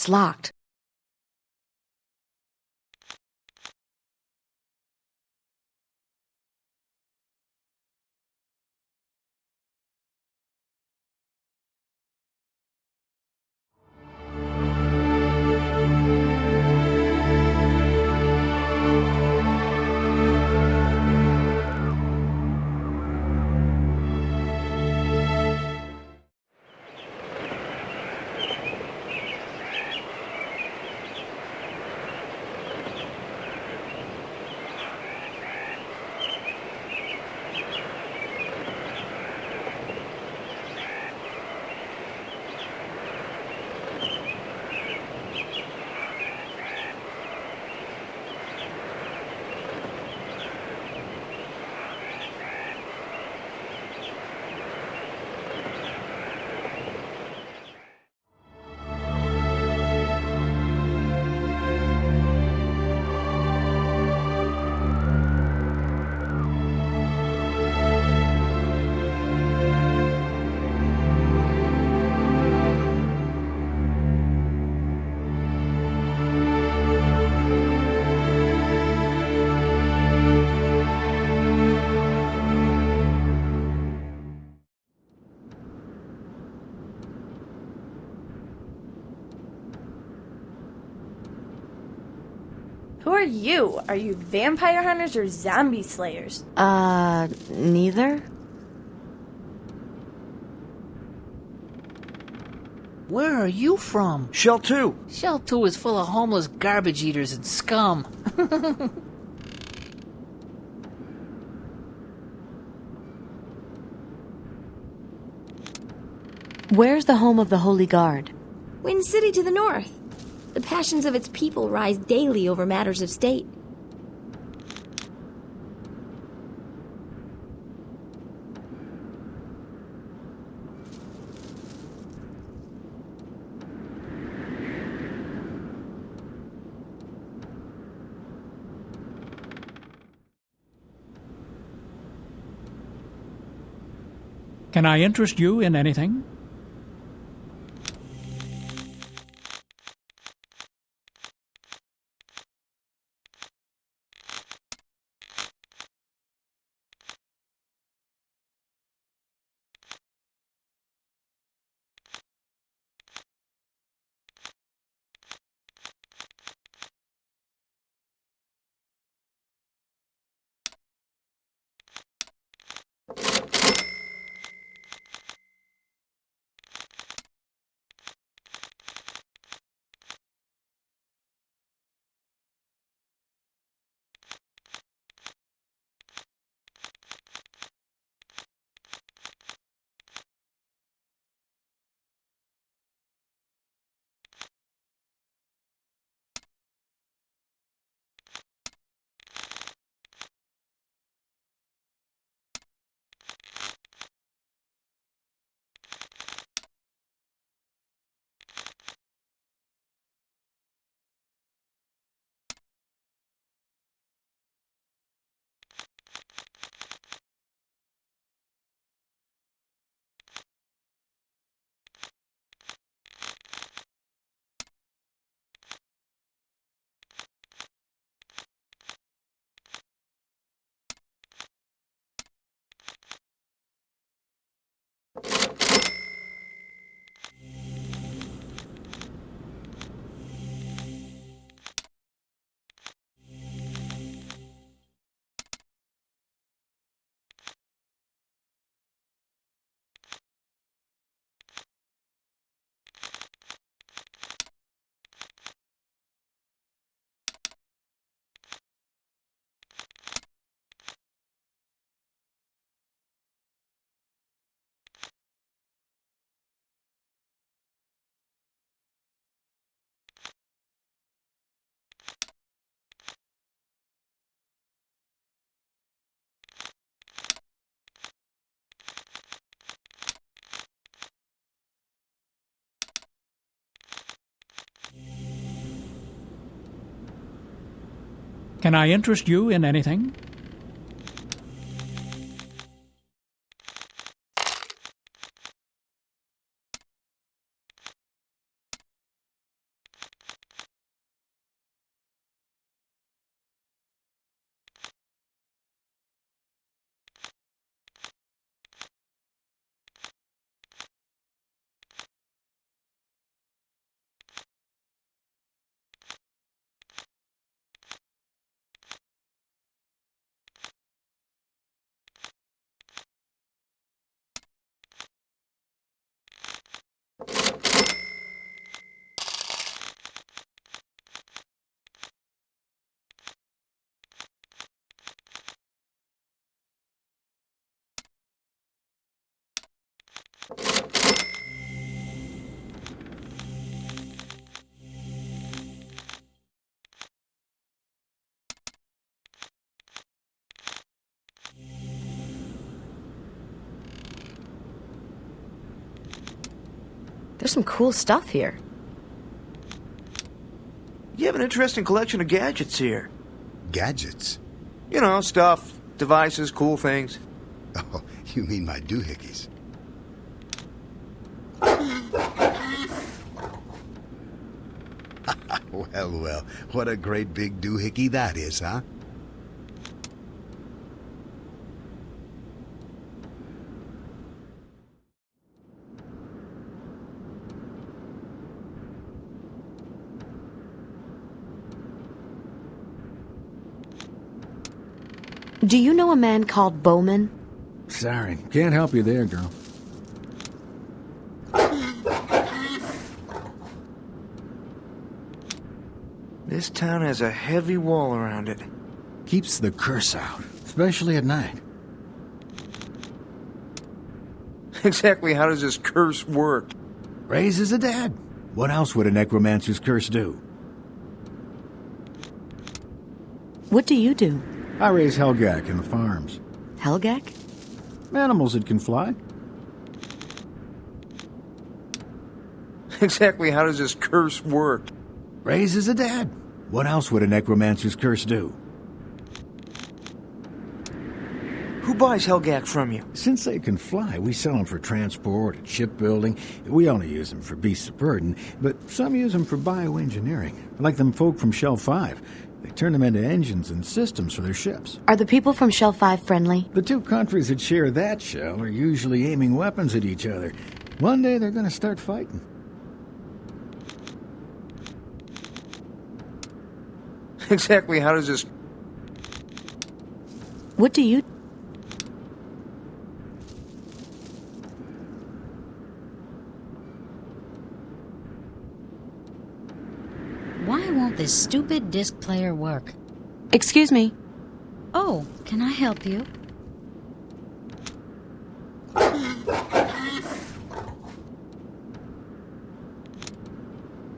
It's locked. Who are you? Are you vampire hunters or zombie slayers? Neither? Where are you from? Shell 2. Shell 2 is full of homeless garbage eaters and scum. Where's the home of the Holy Guard? Wind City to the north. The passions of its people rise daily over matters of state. Can I interest you in anything? Can I interest you in anything? There's some cool stuff here. You have an interesting collection of gadgets here. Gadgets? You know, stuff, devices, cool things. Oh, you mean my doohickeys. Well, what a great big doohickey that is, huh? Do you know a man called Bowman? Sorry, can't help you there, girl. This town has a heavy wall around it. Keeps the curse out, especially at night. Exactly how does this curse work? Raises the dead. What else would a necromancer's curse do? What do you do? I raise Helgak in the farms. Helgak? Animals that can fly. Exactly how does this curse work? Raises the dead. What else would a necromancer's curse do? Who buys Helgak from you? Since they can fly, we sell them for transport and shipbuilding. We only use them for beasts of burden, but some use them for bioengineering. Like them folk from Shell 5. They turn them into engines and systems for their ships. Are the people from Shell 5 friendly? The two countries that share that shell are usually aiming weapons at each other. One day they're going to start fighting. Exactly how does this... What do you... Why won't this stupid disc player work? Excuse me. Oh, can I help you?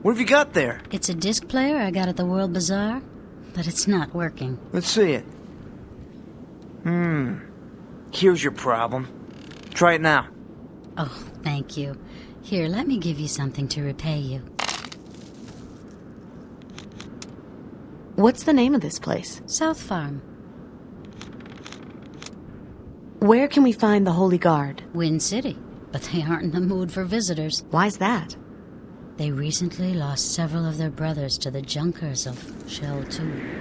What have you got there? It's a disc player I got at the World Bazaar, but it's not working. Let's see it. Here's your problem. Try it now. Oh, thank you. Here, let me give you something to repay you. What's the name of this place? South Farm. Where can we find the Holy Guard? Wind City, but they aren't in the mood for visitors. Why's that? They recently lost several of their brothers to the Junkers of Shell 2.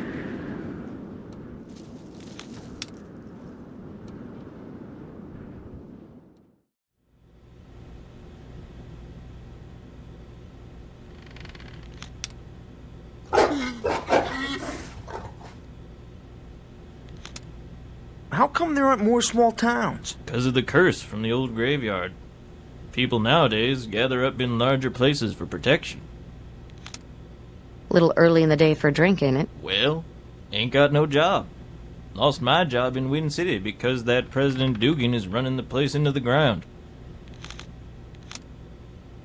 How come there aren't more small towns? Because of the curse from the old graveyard. People nowadays gather up in larger places for protection. Little early in the day for a drink, ain't it? Well, ain't got no job. Lost my job in Wind City because that President Dugan is running the place into the ground.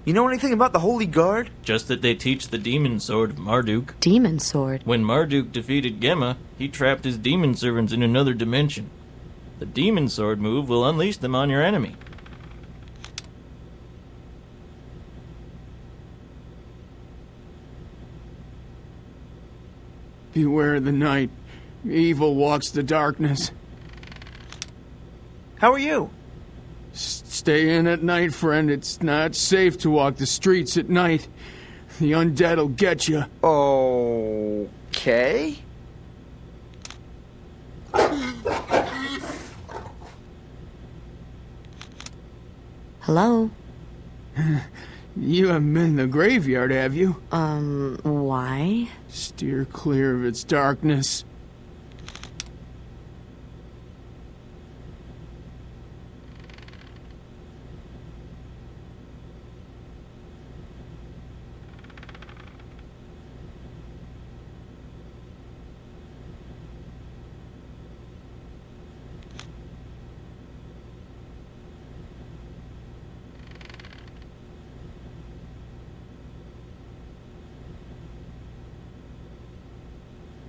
You know anything about the Holy Guard? Just that they teach the demon sword of Marduk. Demon sword? When Marduk defeated Gemma, he trapped his demon servants in another dimension. The demon sword move will unleash them on your enemy. Beware the night. Evil walks the darkness. How are you? Stay in at night, friend. It's not safe to walk the streets at night. The undead'll get you. Okay. Hello? You haven't been in the graveyard, have you? Why? Steer clear of its darkness.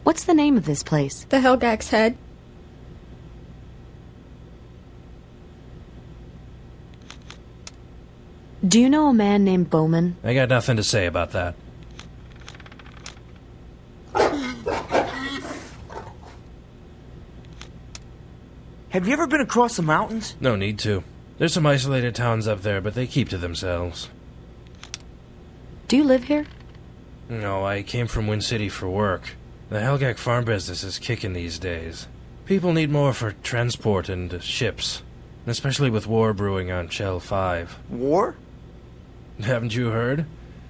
What's the name of this place? The Helgak's Head. Do you know a man named Bowman? I got nothing to say about that. Have you ever been across the mountains? No need to. There's some isolated towns up there, but they keep to themselves. Do you live here? No, I came from Wind City for work. The Helgak farm business is kicking these days. People need more for transport and ships. Especially with war brewing on Shell 5. War? Haven't you heard?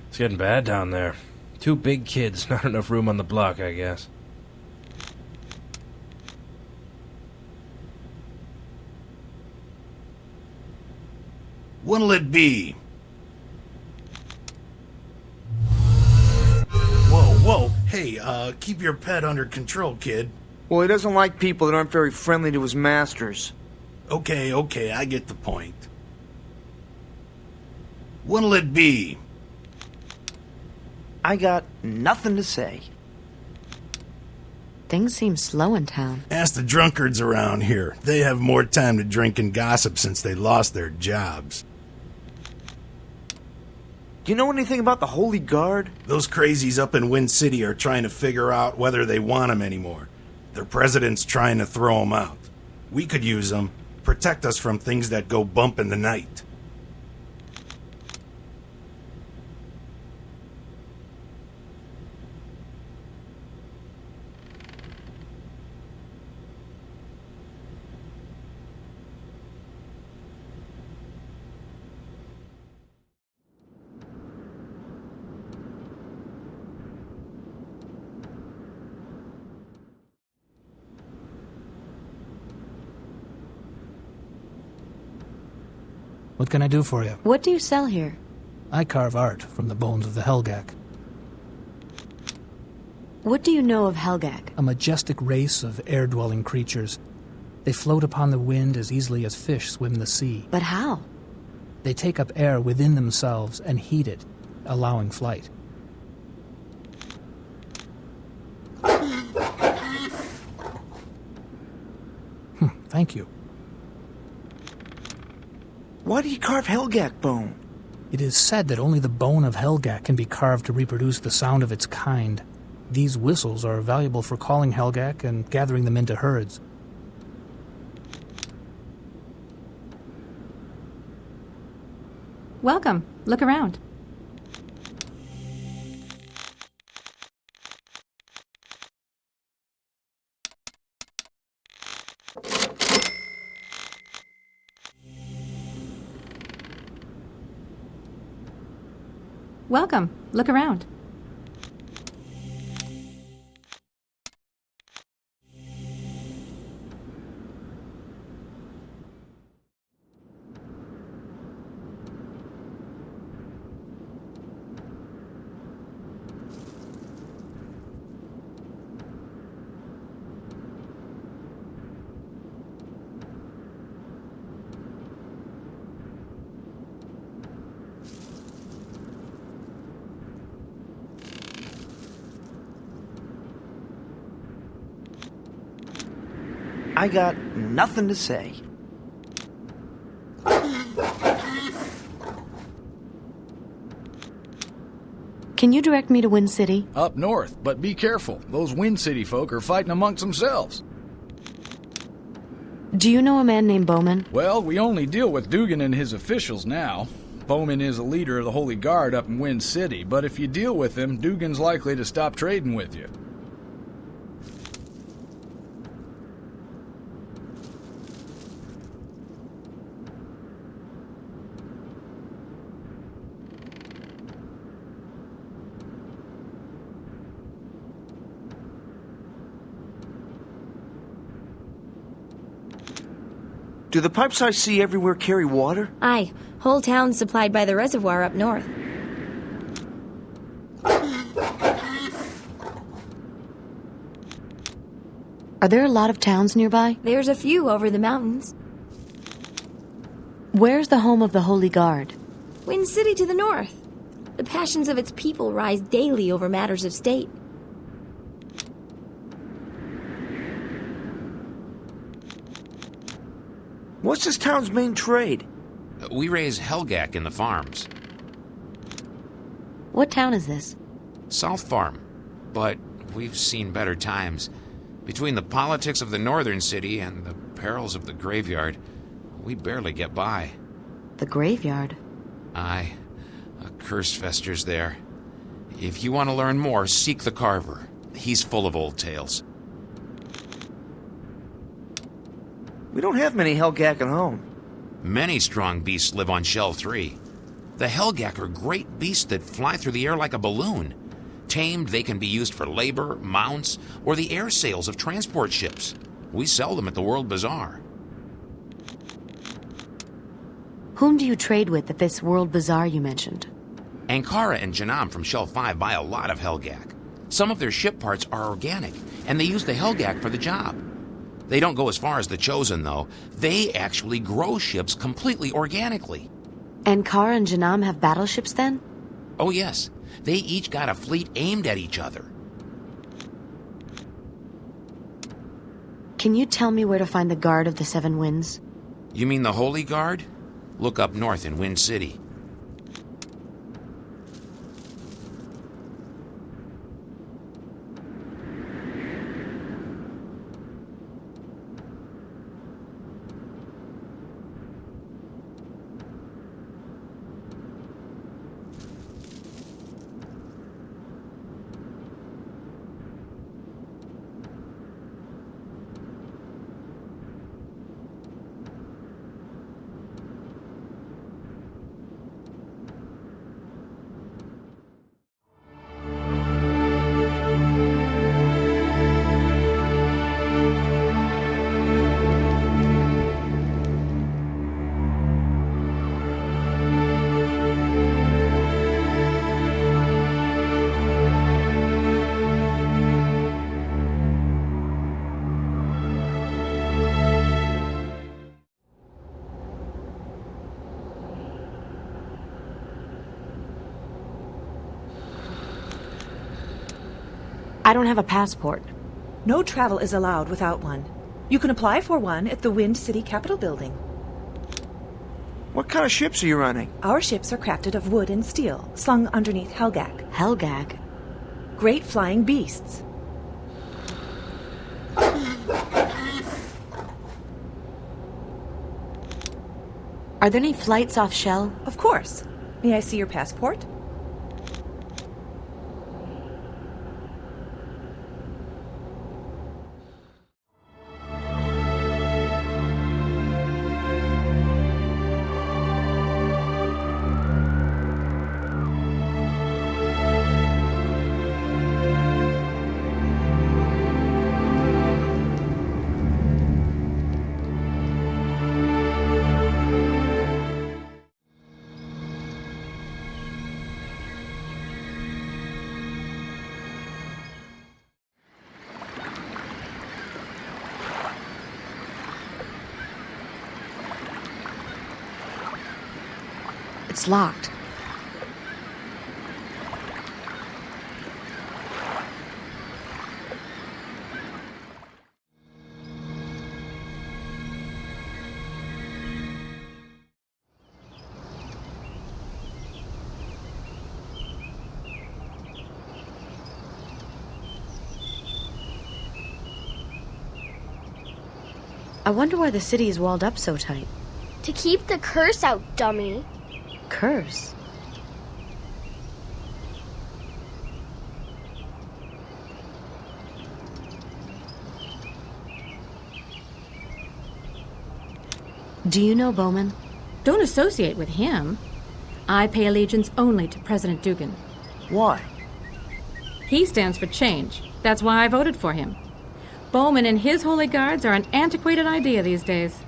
It's getting bad down there. 2 big kids, not enough room on the block, I guess. What'll it be? Whoa. Hey, keep your pet under control, kid. Well, he doesn't like people that aren't very friendly to his masters. Okay, I get the point. What'll it be? I got nothing to say. Things seem slow in town. Ask the drunkards around here. They have more time to drink and gossip since they lost their jobs. Do you know anything about the Holy Guard? Those crazies up in Wind City are trying to figure out whether they want them anymore. Their president's trying to throw them out. We could use them. Protect us from things that go bump in the night. What can I do for you? What do you sell here? I carve art from the bones of the Helgak. What do you know of Helgak? A majestic race of air-dwelling creatures. They float upon the wind as easily as fish swim the sea. But how? They take up air within themselves and heat it, allowing flight. Thank you. Why do you carve Helgak bone? It is said that only the bone of Helgak can be carved to reproduce the sound of its kind. These whistles are valuable for calling Helgak and gathering them into herds. Welcome. Look around. Welcome. Look around. I got nothing to say. Can you direct me to Wind City? Up north, but be careful. Those Wind City folk are fighting amongst themselves. Do you know a man named Bowman? Well, we only deal with Dugan and his officials now. Bowman is a leader of the Holy Guard up in Wind City, but if you deal with him, Dugan's likely to stop trading with you. Do the pipes I see everywhere carry water? Aye. Whole town's supplied by the reservoir up north. Are there a lot of towns nearby? There's a few over the mountains. Where's the home of the Holy Guard? Wind City to the north. The passions of its people rise daily over matters of state. What's this town's main trade? We raise Helgak in the farms. What town is this? South Farm. But we've seen better times. Between the politics of the northern city and the perils of the graveyard, we barely get by. The graveyard? Aye. A curse festers there. If you want to learn more, seek the Carver. He's full of old tales. We don't have many Helgak at home. Many strong beasts live on Shell 3. The Helgak are great beasts that fly through the air like a balloon. Tamed, they can be used for labor, mounts, or the air sails of transport ships. We sell them at the World Bazaar. Whom do you trade with at this World Bazaar you mentioned? Ankara and Janam from Shell 5 buy a lot of Helgak. Some of their ship parts are organic, and they use the Helgak for the job. They don't go as far as the Chosen, though. They actually grow ships completely organically. Ankara and Janam have battleships then? Oh yes, they each got a fleet aimed at each other. Can you tell me where to find the Guard of the Seven Winds? You mean the Holy Guard? Look up north in Wind City. I don't have a passport. No travel is allowed without one. You can apply for one at the Wind City Capitol building. What kind of ships are you running? Our ships are crafted of wood and steel, slung underneath Helgak. Helgak? Great flying beasts. Are there any flights off Shell? Of course. May I see your passport? It's locked. I wonder why the city is walled up so tight. To keep the curse out, dummy. Curse? Do you know Bowman? Don't associate with him. I pay allegiance only to President Dugan. Why? He stands for change. That's why I voted for him. Bowman and his holy guards are an antiquated idea these days.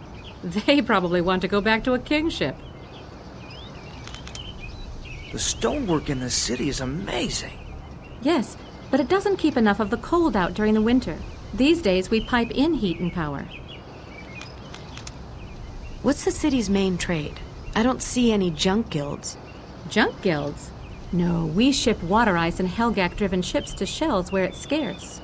They probably want to go back to a kingship. The stonework in this city is amazing. Yes, but it doesn't keep enough of the cold out during the winter. These days, we pipe in heat and power. What's the city's main trade? I don't see any junk guilds. Junk guilds? No, we ship water ice and Helgak-driven ships to Shells where it's scarce.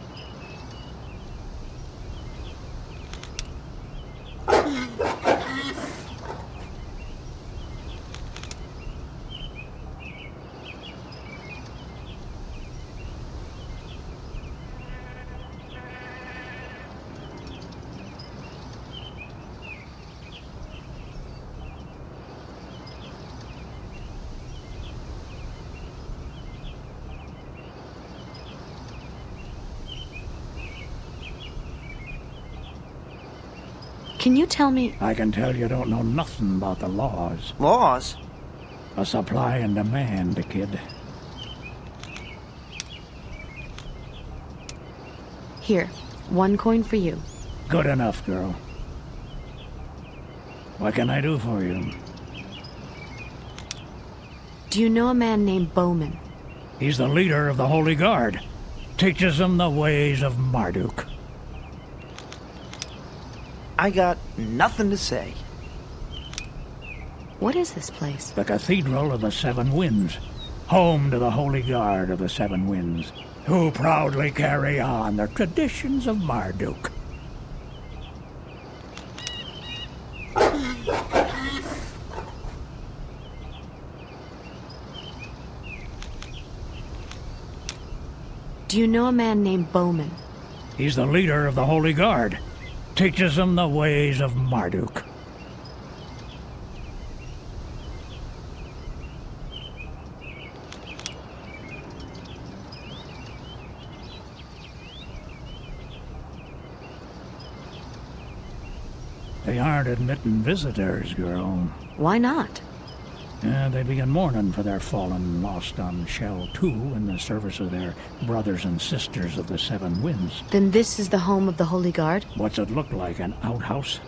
Can you tell me... I can tell you don't know nothing about the laws. Laws? A supply and demand, kid. Here, 1 coin for you. Good enough, girl. What can I do for you? Do you know a man named Bowman? He's the leader of the Holy Guard. Teaches them the ways of Marduk. I got nothing to say. What is this place? The Cathedral of the Seven Winds. Home to the Holy Guard of the Seven Winds, who proudly carry on the traditions of Marduk. Do you know a man named Bowman? He's the leader of the Holy Guard. Teaches them the ways of Marduk. They aren't admitting visitors, girl. Why not? They begin mourning for their fallen lost on Shell 2 in the service of their brothers and sisters of the Seven Winds. Then this is the home of the Holy Guard? What's it look like, an outhouse?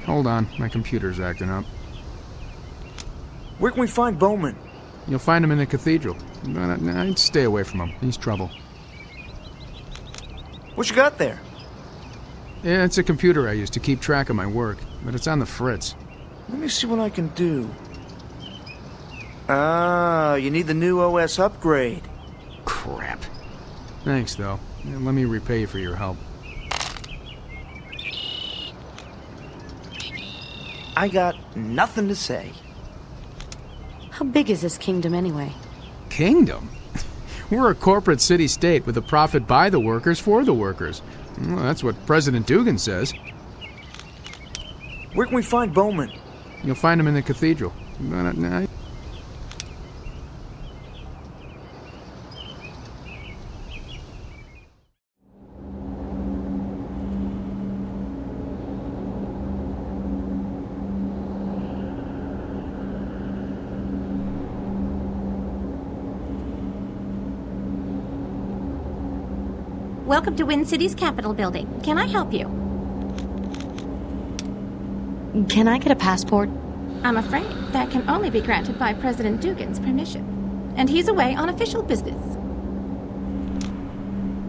Hold on, my computer's acting up. Where can we find Bowman? You'll find him in the cathedral. I'd stay away from him. He's trouble. What you got there? Yeah, it's a computer I use to keep track of my work, but it's on the fritz. Let me see what I can do. Ah, you need the new OS upgrade. Crap. Thanks, though. Let me repay you for your help. I got nothing to say. How big is this kingdom anyway? Kingdom? We're a corporate city-state with a profit by the workers for the workers. Well, that's what President Dugan says. Where can we find Bowman? You'll find him in the cathedral. Welcome to Wind City's Capitol building. Can I help you? Can I get a passport? I'm afraid that can only be granted by President Dugan's permission. And he's away on official business.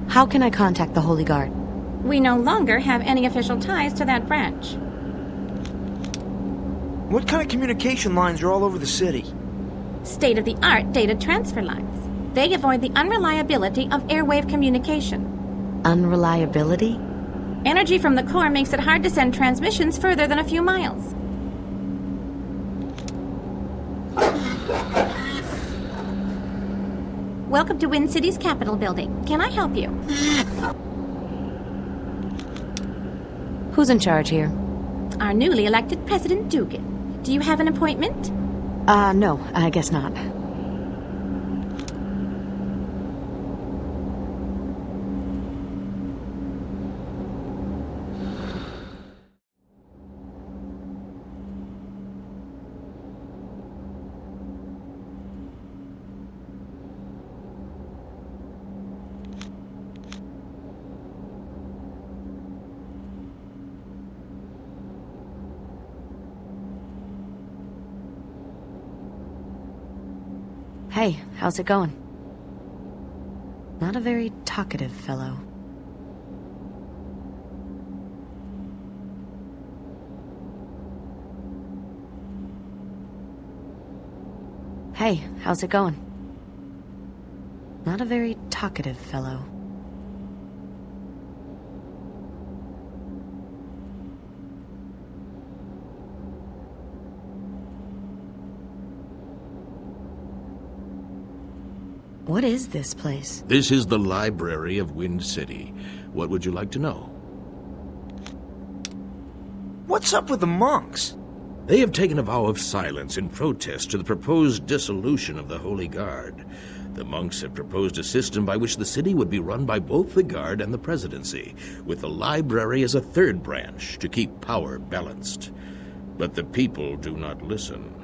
How can I contact the Holy Guard? We no longer have any official ties to that branch. What kind of communication lines are all over the city? State-of-the-art data transfer lines. They avoid the unreliability of airwave communication. Unreliability? Energy from the core makes it hard to send transmissions further than a few miles. Welcome to Wind City's Capitol building. Can I help you? Who's in charge here? Our newly elected President Dugan. Do you have an appointment? No, I guess not. Hey, how's it going? Not a very talkative fellow. Hey, how's it going? Not a very talkative fellow. What is this place? This is the library of Wind City. What would you like to know? What's up with the monks? They have taken a vow of silence in protest to the proposed dissolution of the Holy Guard. The monks have proposed a system by which the city would be run by both the Guard and the Presidency, with the library as a third branch to keep power balanced. But the people do not listen.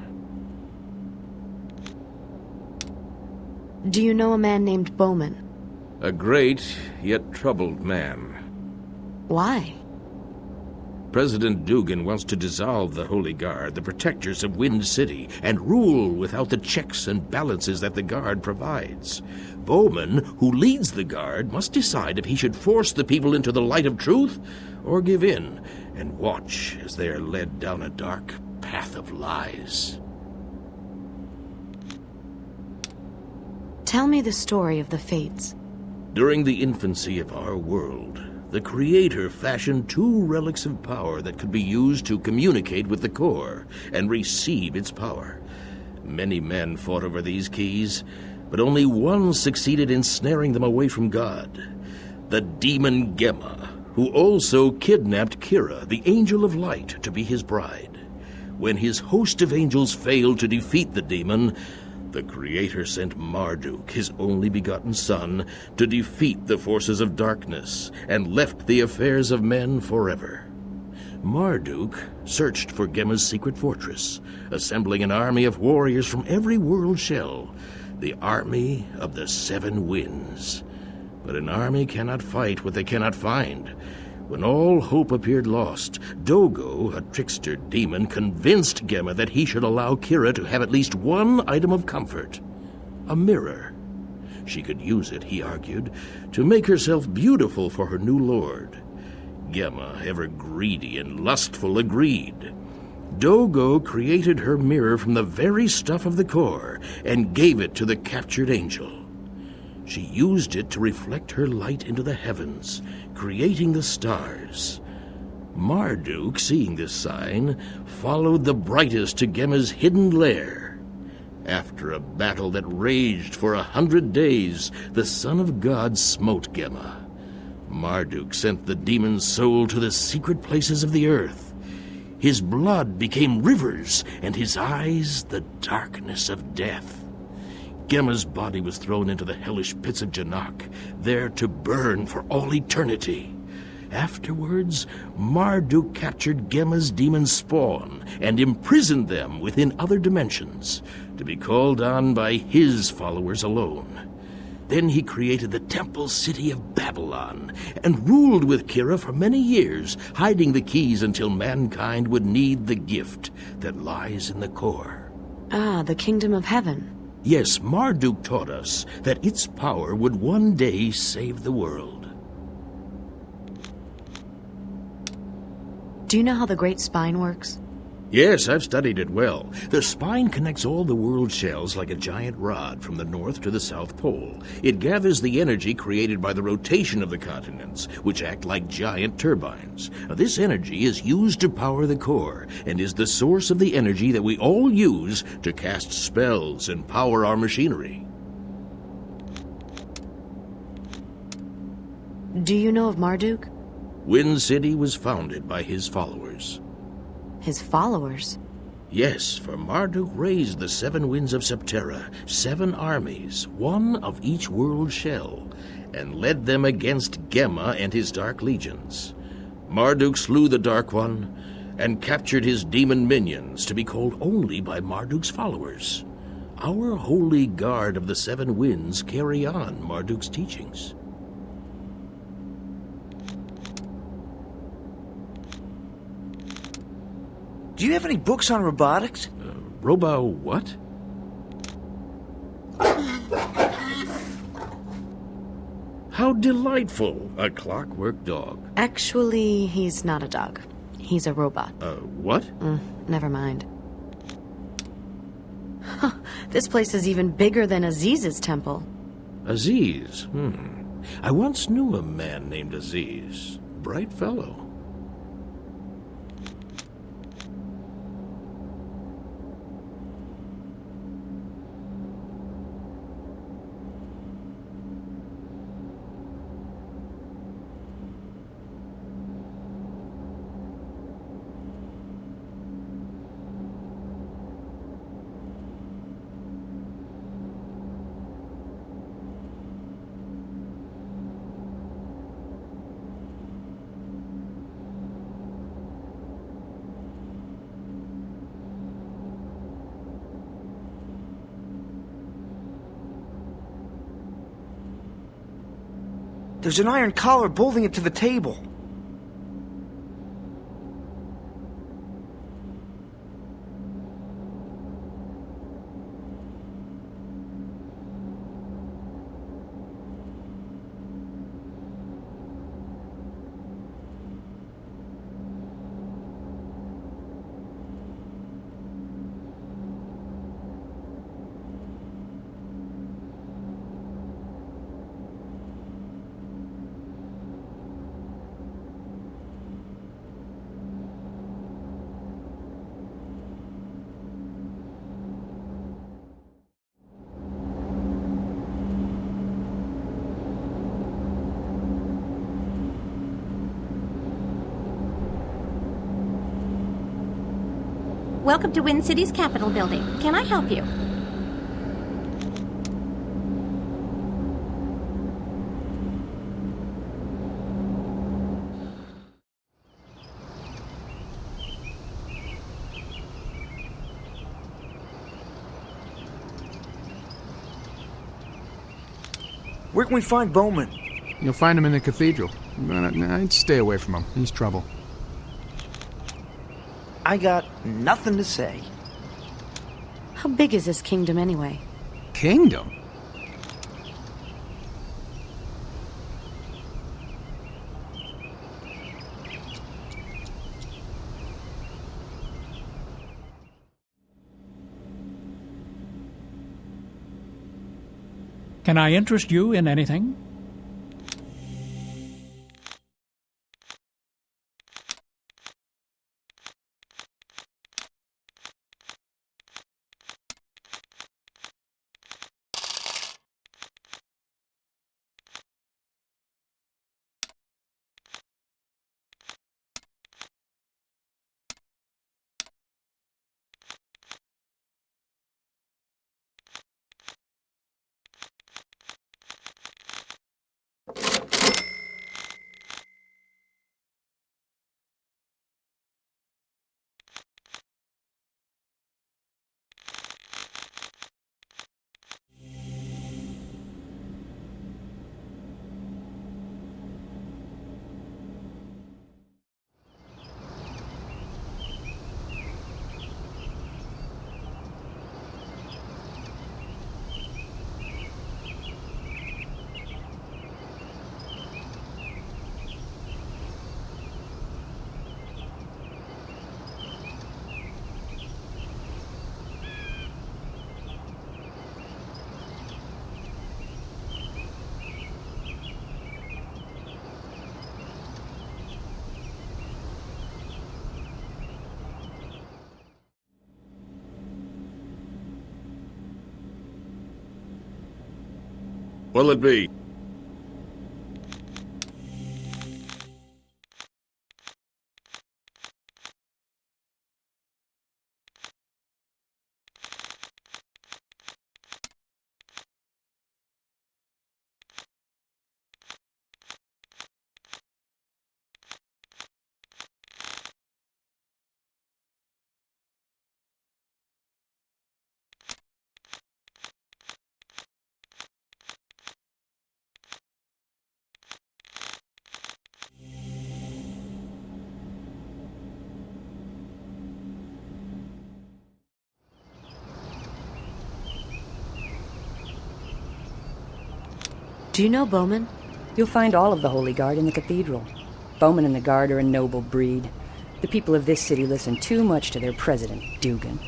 Do you know a man named Bowman? A great, yet troubled man. Why? President Dugan wants to dissolve the Holy Guard, the protectors of Wind City, and rule without the checks and balances that the Guard provides. Bowman, who leads the Guard, must decide if he should force the people into the light of truth or give in and watch as they are led down a dark path of lies. Tell me the story of the Fates. During the infancy of our world, the Creator fashioned two relics of power that could be used to communicate with the core and receive its power. Many men fought over these keys, but only one succeeded in snaring them away from God. The demon Gemma, who also kidnapped Kira, the Angel of Light, to be his bride. When his host of angels failed to defeat the demon, the Creator sent Marduk, his only begotten son, to defeat the forces of darkness, and left the affairs of men forever. Marduk searched for Gemma's secret fortress, assembling an army of warriors from every world shell, the army of the Seven Winds. But an army cannot fight what they cannot find. When all hope appeared lost, Dogo, a trickster demon, convinced Gemma that he should allow Kira to have at least one item of comfort: a mirror. She could use it, he argued, to make herself beautiful for her new lord. Gemma, ever greedy and lustful, agreed. Dogo created her mirror from the very stuff of the core and gave it to the captured angel. She used it to reflect her light into the heavens, creating the stars. Marduk, seeing this sign, followed the brightest to Gemma's hidden lair. After a battle that raged for 100 days, the Son of God smote Gemma. Marduk sent the demon's soul to the secret places of the earth. His blood became rivers, and his eyes the darkness of death. Gemma's body was thrown into the hellish pits of Janak, there to burn for all eternity. Afterwards, Marduk captured Gemma's demon spawn and imprisoned them within other dimensions, to be called on by his followers alone. Then he created the temple city of Babylon and ruled with Kira for many years, hiding the keys until mankind would need the gift that lies in the core. Ah, the kingdom of heaven. Yes, Marduk taught us that its power would one day save the world. Do you know how the Great Spine works? Yes, I've studied it well. The spine connects all the world shells like a giant rod from the North to the South Pole. It gathers the energy created by the rotation of the continents, which act like giant turbines. Now, this energy is used to power the core, and is the source of the energy that we all use to cast spells and power our machinery. Do you know of Marduk? Wind City was founded by his followers. His followers? Yes, for Marduk raised the 7 winds of Septerra, 7 armies, one of each world shell, and led them against Gemma and his dark legions. Marduk slew the Dark One, and captured his demon minions, to be called only by Marduk's followers. Our holy guard of the 7 winds carry on Marduk's teachings. Do you have any books on robotics? What? How delightful! A clockwork dog. Actually, he's not a dog. He's a robot. What? Never mind. Huh, this place is even bigger than Aziz's temple. Aziz? I once knew a man named Aziz. Bright fellow. There's an iron collar bolting it to the table. Welcome to Wind City's Capitol building. Can I help you? Where can we find Bowman? You'll find him in the cathedral. I'd stay away from him. He's trouble. I got nothing to say. How big is this kingdom anyway? Kingdom? Can I interest you in anything? What'll it be? Do you know Bowman? You'll find all of the Holy Guard in the cathedral. Bowman and the Guard are a noble breed. The people of this city listen too much to their president, Dugan.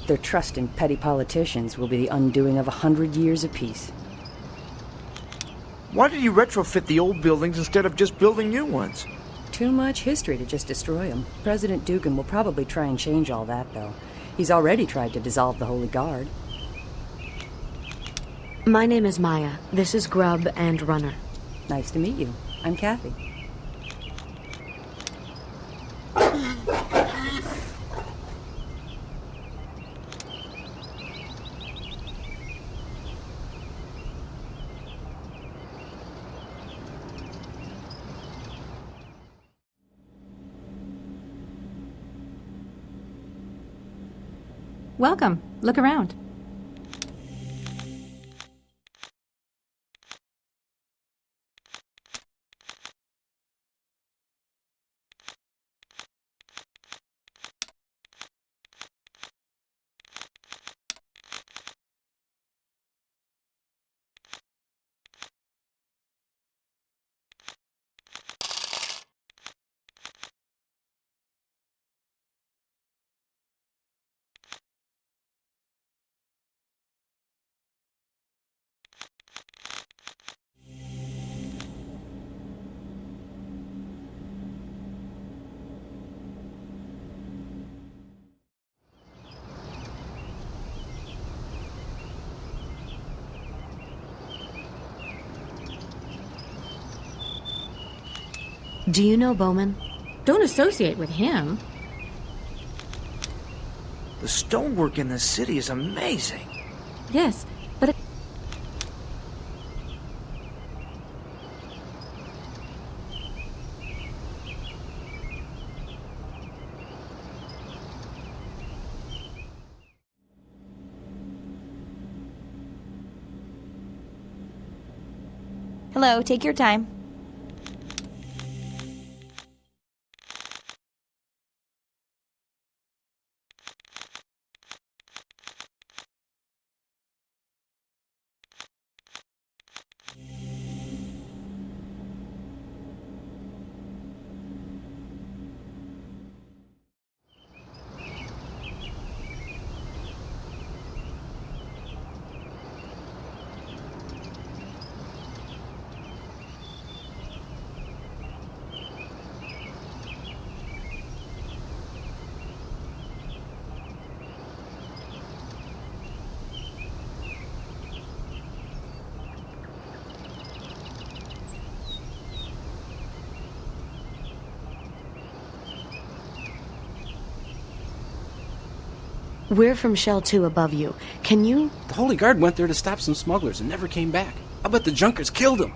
Their trust in petty politicians will be the undoing of 100 years of peace. Why did you retrofit the old buildings instead of just building new ones? Too much history to just destroy them. President Dugan will probably try and change all that, though. He's already tried to dissolve the Holy Guard. My name is Maya. This is Grub and Runner. Nice to meet you. I'm Kathy. Welcome. Look around. Do you know Bowman? Don't associate with him. The stonework in this city is amazing. Yes, but it... Hello, take your time. We're from Shell 2 above you. Can you... The Holy Guard went there to stop some smugglers and never came back. I bet the junkers killed them.